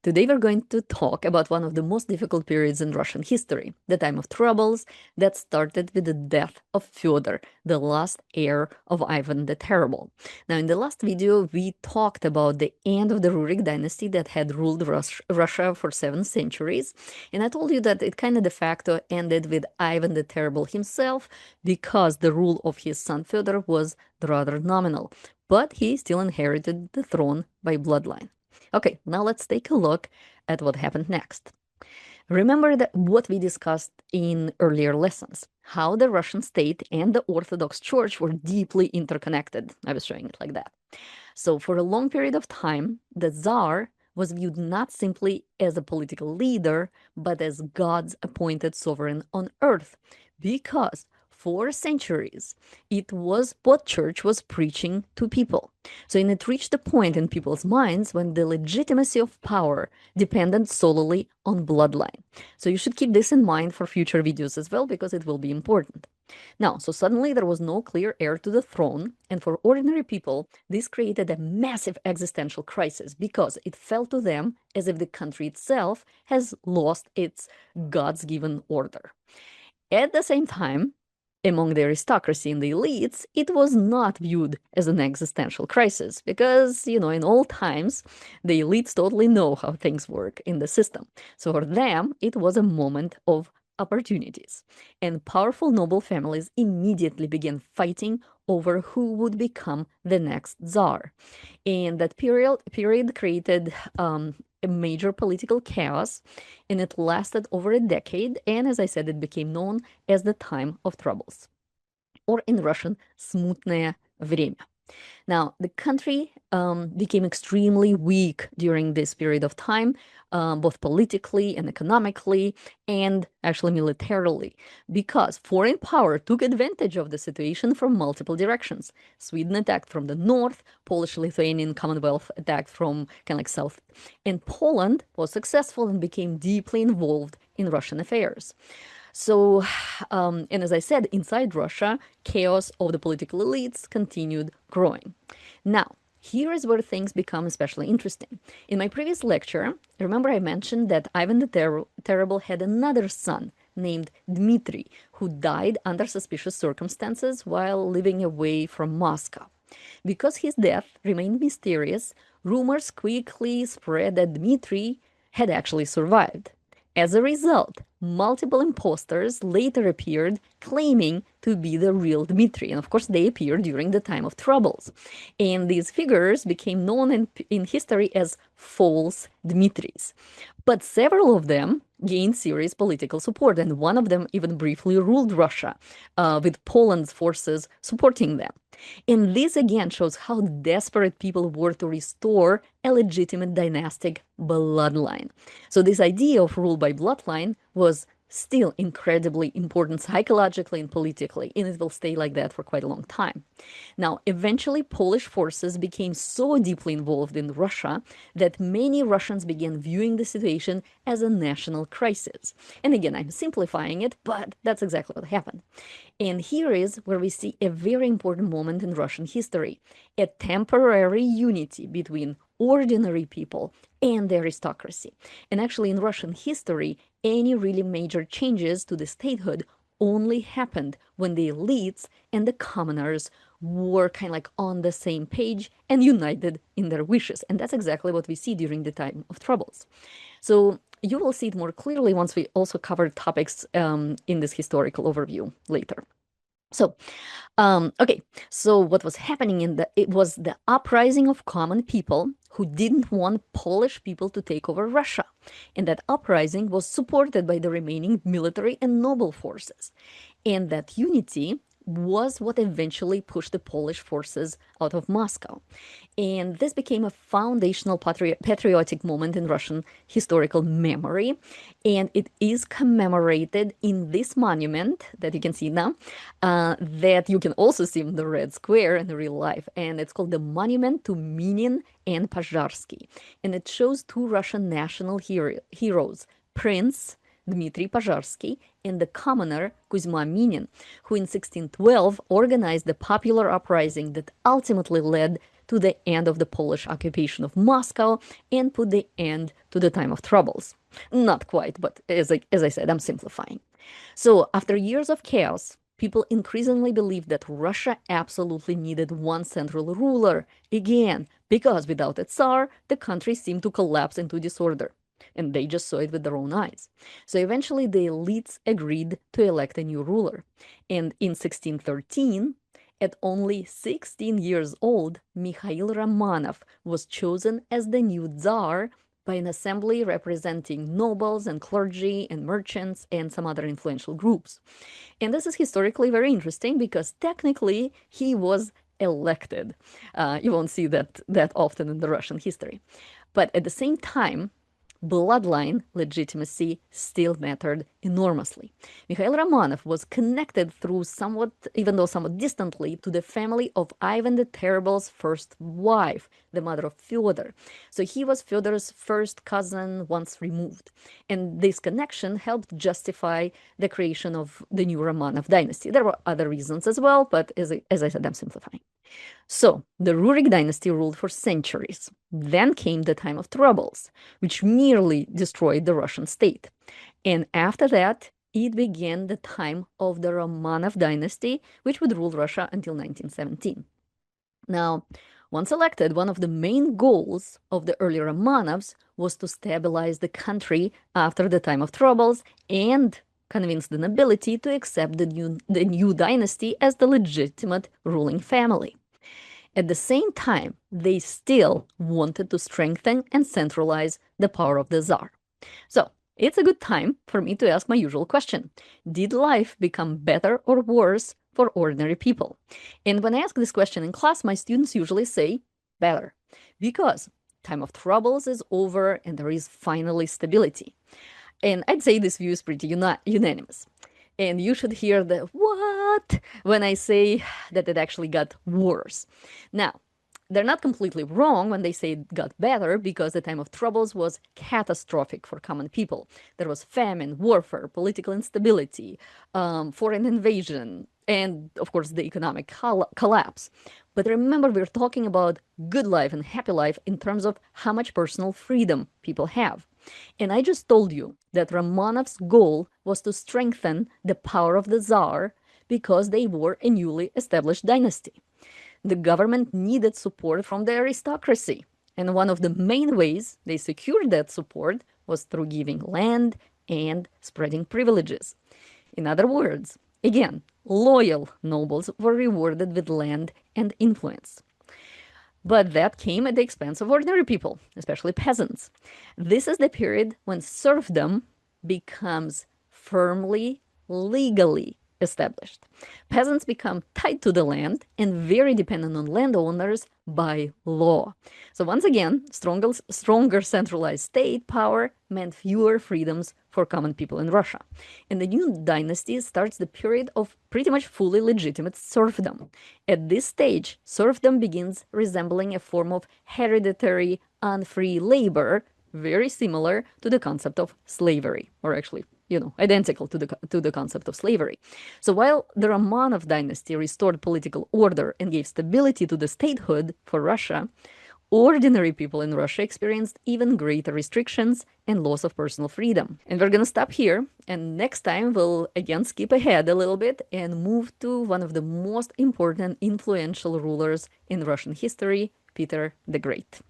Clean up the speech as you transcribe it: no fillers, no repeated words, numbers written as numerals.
Today we're going to talk about one of the most difficult periods in Russian history, the time of troubles that started with the death of Fyodor, the last heir of Ivan the Terrible. Now, in the last video, we talked about the end of the Rurik dynasty that had ruled Russia for 7 centuries, and I told you that it kind of de facto ended with Ivan the Terrible himself because the rule of his son Fyodor was rather nominal, but he still inherited the throne by bloodline. Okay, now let's take a look at what happened next. Remember that what we discussed in earlier lessons, how the Russian state and the Orthodox Church were deeply interconnected. I was showing it like that. So for a long period of time, the Tsar was viewed not simply as a political leader, but as God's appointed sovereign on earth, because for centuries, it was what church was preaching to people. So and it reached a point in people's minds when the legitimacy of power depended solely on bloodline. So you should keep this in mind for future videos as well, because it will be important. Now, so suddenly there was no clear heir to the throne, and for ordinary people, this created a massive existential crisis because it felt to them as if the country itself has lost its God's given order. At the same time, among the aristocracy and the elites, it was not viewed as an existential crisis because, in all times, the elites totally know how things work in the system. So for them, it was a moment of opportunities. And powerful noble families immediately began fighting over who would become the next czar. And that period created a major political chaos, and it lasted over a decade. And as I said, it became known as the time of troubles, or in Russian, смутное время. Now, the country became extremely weak during this period of time, both politically and economically, and actually militarily, because foreign power took advantage of the situation from multiple directions. Sweden attacked from the north, Polish-Lithuanian Commonwealth attacked from kind of like south, and Poland was successful and became deeply involved in Russian affairs. So, and as I said, inside Russia, chaos of the political elites continued growing. Now, here is where things become especially interesting. In my previous lecture, remember I mentioned that Ivan the Terrible had another son named Dmitri, who died under suspicious circumstances while living away from Moscow. Because his death remained mysterious, rumors quickly spread that Dmitri had actually survived. As a result, multiple imposters later appeared claiming to be the real Dmitri. And of course, they appeared during the time of troubles. And these figures became known in history as false Dmitris. But several of them gained serious political support, and one of them even briefly ruled Russia, with Poland's forces supporting them. And this again shows how desperate people were to restore a legitimate dynastic bloodline. So this idea of rule by bloodline was still incredibly important psychologically and politically, and it will stay like that for quite a long time. Now, eventually, Polish forces became so deeply involved in Russia that many Russians began viewing the situation as a national crisis. And again, I'm simplifying it, but that's exactly what happened. And here is where we see a very important moment in Russian history, a temporary unity between ordinary people and the aristocracy. And actually, in Russian history, any really major changes to the statehood only happened when the elites and the commoners were kind of like on the same page and united in their wishes. And that's exactly what we see during the time of troubles. So you will see it more clearly once we also cover topics in this historical overview later. So, okay, so what was happening it was the uprising of common people who didn't want Polish people to take over Russia. And that uprising was supported by the remaining military and noble forces. And that unity was what eventually pushed the Polish forces out of Moscow. And this became a foundational patriotic moment in Russian historical memory. And it is commemorated in this monument that you can see now, that you can also see in the Red Square in real life. And it's called the Monument to Minin and Pozharsky. And it shows two Russian national heroes, Prince Dmitry Pozharsky and the commoner Kuzma Minin, who in 1612 organized the popular uprising that ultimately led to the end of the Polish occupation of Moscow and put the end to the time of troubles. Not quite, but as I said, I'm simplifying. So, after years of chaos, people increasingly believed that Russia absolutely needed one central ruler again, because without a Tsar, the country seemed to collapse into disorder. And they just saw it with their own eyes. So eventually, the elites agreed to elect a new ruler. And in 1613, at only 16 years old, Mikhail Romanov was chosen as the new Tsar by an assembly representing nobles and clergy and merchants and some other influential groups. And this is historically very interesting because technically he was elected. You won't see that often in the Russian history. But at the same time, bloodline legitimacy still mattered enormously. Mikhail Romanov was connected through somewhat, even though somewhat distantly, to the family of Ivan the Terrible's first wife, the mother of Fyodor. So he was Fyodor's first cousin once removed. And this connection helped justify the creation of the new Romanov dynasty. There were other reasons as well, but as I said, I'm simplifying. So, the Rurik dynasty ruled for centuries. Then came the time of troubles, which nearly destroyed the Russian state. And after that, it began the time of the Romanov dynasty, which would rule Russia until 1917. Now, once elected, one of the main goals of the early Romanovs was to stabilize the country after the time of troubles and convince the nobility to accept the new dynasty as the legitimate ruling family. At the same time, they still wanted to strengthen and centralize the power of the Tsar. So, it's a good time for me to ask my usual question. Did life become better or worse for ordinary people? And when I ask this question in class, my students usually say better, because time of troubles is over and there is finally stability. And I'd say this view is pretty unanimous. And you should hear the what when I say that it actually got worse. Now, they're not completely wrong when they say it got better, because the time of troubles was catastrophic for common people. There was famine, warfare, political instability, foreign invasion, and of course the economic collapse. But remember, we're talking about good life and happy life in terms of how much personal freedom people have. And I just told you that Romanov's goal was to strengthen the power of the Tsar because they were a newly established dynasty. The government needed support from the aristocracy, and one of the main ways they secured that support was through giving land and spreading privileges. In other words, again, loyal nobles were rewarded with land and influence. But that came at the expense of ordinary people, especially peasants. This is the period when serfdom becomes firmly, legally established. Peasants become tied to the land and very dependent on landowners by law. So once again, stronger centralized state power meant fewer freedoms for common people in Russia. And the new dynasty starts the period of pretty much fully legitimate serfdom. At this stage, serfdom begins resembling a form of hereditary unfree labor, very similar to the concept of slavery, or actually, identical to the concept of slavery. So while the Romanov dynasty restored political order and gave stability to the statehood for Russia, ordinary people in Russia experienced even greater restrictions and loss of personal freedom. And we're gonna stop here, and next time we'll again skip ahead a little bit and move to one of the most important influential rulers in Russian history, Peter the Great.